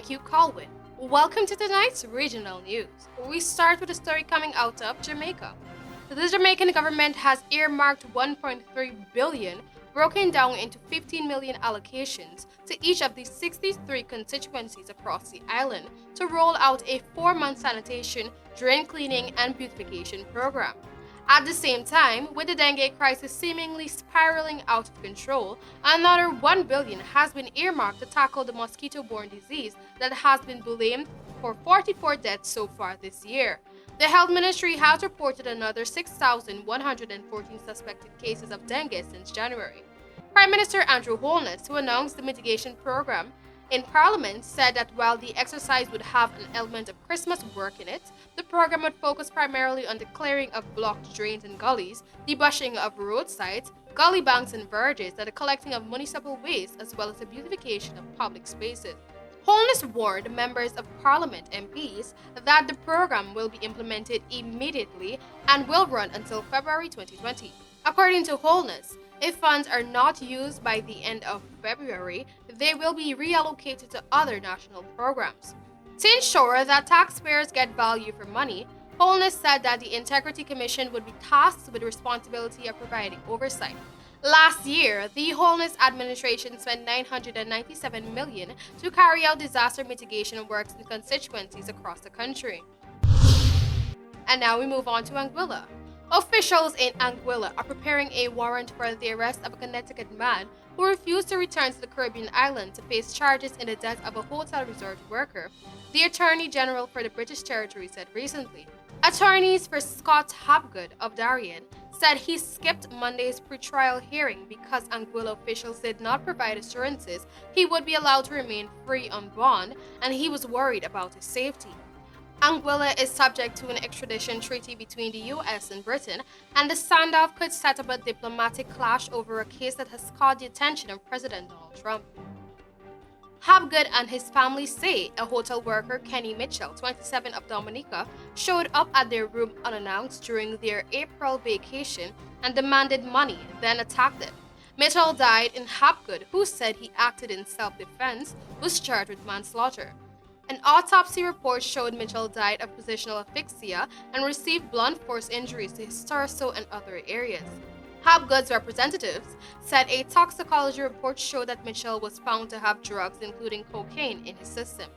Thank you, Colwyn. Welcome to tonight's regional news. We start with a story coming out of Jamaica. The Jamaican government has earmarked 1.3 billion, broken down into 15 million allocations to each of the 63 constituencies across the island to roll out a 4-month sanitation, drain cleaning, and beautification program. At the same time, with the dengue crisis seemingly spiraling out of control, another 1 billion has been earmarked to tackle the mosquito-borne disease that has been blamed for 44 deaths so far this year. The Health Ministry has reported another 6,114 suspected cases of dengue since January. Prime Minister Andrew Holness, who announced the mitigation program in Parliament, said that while the exercise would have an element of Christmas work in it, the program would focus primarily on the clearing of blocked drains and gullies, the bushing of roadsides, gully banks and verges, and the collecting of municipal waste, as well as the beautification of public spaces. Holness warned members of Parliament (MPs) that the program will be implemented immediately and will run until February 2020. According to Holness, if funds are not used by the end of February, they will be reallocated to other national programs. To ensure that taxpayers get value for money, Holness said that the Integrity Commission would be tasked with the responsibility of providing oversight. Last year, the Holness administration spent $997 million to carry out disaster mitigation works in constituencies across the country. And now we move on to Anguilla. Officials in Anguilla are preparing a warrant for the arrest of a Connecticut man who refused to return to the Caribbean island to face charges in the death of a hotel resort worker, the Attorney General for the British Territory said recently. Attorneys for Scott Hapgood of Darien said he skipped Monday's pretrial hearing because Anguilla officials did not provide assurances he would be allowed to remain free on bond, and he was worried about his safety. Anguilla is subject to an extradition treaty between the US and Britain, and the standoff could set up a diplomatic clash over a case that has caught the attention of President Donald Trump. Hapgood and his family say a hotel worker, Kenny Mitchell, 27, of Dominica, showed up at their room unannounced during their April vacation and demanded money, then attacked them. Mitchell died, and Hapgood, who said he acted in self-defense, was charged with manslaughter. An autopsy report showed Mitchell died of positional asphyxia and received blunt force injuries to his torso and other areas. Hapgood's representatives said a toxicology report showed that Mitchell was found to have drugs, including cocaine, in his system.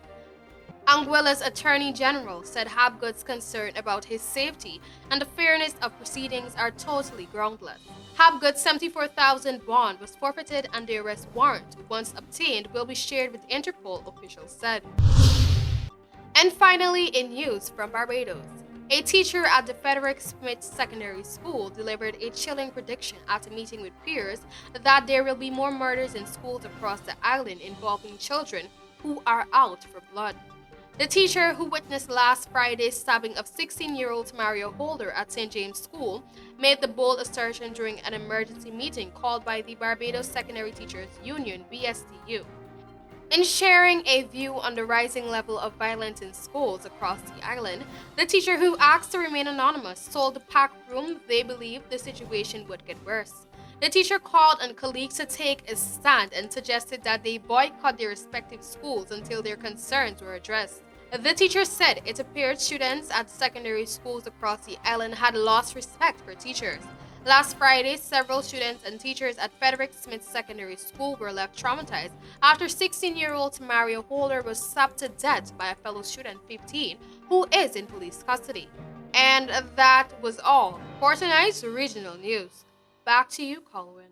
Anguilla's Attorney General said Hapgood's concern about his safety and the fairness of proceedings are totally groundless. Hapgood's $74,000 bond was forfeited, and the arrest warrant, once obtained, will be shared with Interpol, officials said. And finally, in news from Barbados, a teacher at the Frederick Smith Secondary School delivered a chilling prediction at a meeting with peers that there will be more murders in schools across the island involving children who are out for blood. The teacher, who witnessed last Friday's stabbing of 16-year-old Mario Holder at St. James School, made the bold assertion during an emergency meeting called by the Barbados Secondary Teachers Union (BSTU). In sharing a view on the rising level of violence in schools across the island, the teacher, who asked to remain anonymous, told the packed room they believed the situation would get worse. The teacher called on colleagues to take a stand and suggested that they boycott their respective schools until their concerns were addressed. The teacher said it appeared students at secondary schools across the island had lost respect for teachers. Last Friday, several students and teachers at Frederick Smith Secondary School were left traumatized after 16-year-old Mario Holder was stabbed to death by a fellow student, 15, who is in police custody. And that was all for tonight's regional news. Back to you, Colwyn.